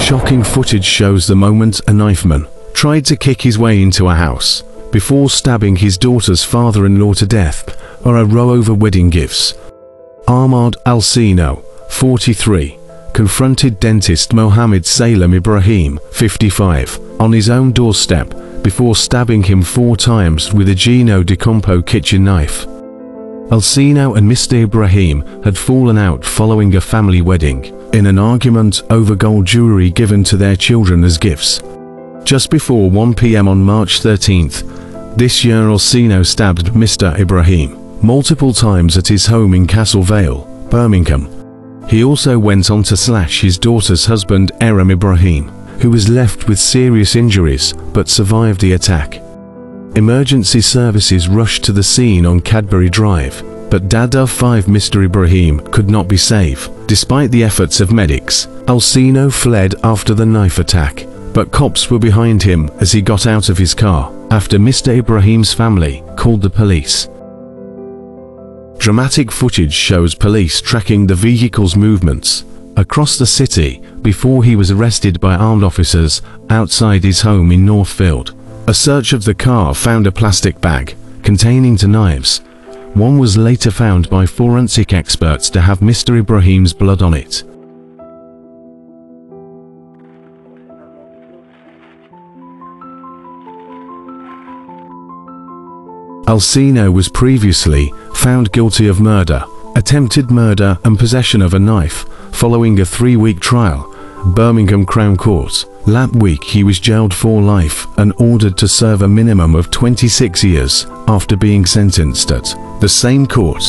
Shocking footage shows the moment a knifeman tried to kick his way into a house before stabbing his daughter's father-in-law to death or a row over wedding gifts. Ahmad Alsino, 43, confronted dentist Mohammed Salem Ibrahim, 55, on his own doorstep before stabbing him 4 times with a Gino D'Acampo kitchen knife. Alsino and Mr Ibrahim had fallen out following a family wedding, in an argument over gold jewellery given to their children as gifts. Just before 1 p.m. on March 13th, this year, Alsino stabbed Mr Ibrahim multiple times at his home in Castle Vale, Birmingham. He also went on to slash his daughter's husband Ahmad Ibrahim, who was left with serious injuries but survived the attack. Emergency services rushed to the scene on Cadbury Drive, but Dada 5 Mr Ibrahim could not be saved. Despite the efforts of medics, Alsino fled after the knife attack, but cops were behind him as he got out of his car after Mr Ibrahim's family called the police. Dramatic footage shows police tracking the vehicle's movements across the city before he was arrested by armed officers outside his home in Northfield. A search of the car found a plastic bag containing 2 knives. One was later found by forensic experts to have Mr Ibrahim's blood on it. Alsino was previously found guilty of murder, attempted murder and possession of a knife following a 3-week trial. Birmingham Crown Court. That week he was jailed for life and ordered to serve a minimum of 26 years after being sentenced at the same court.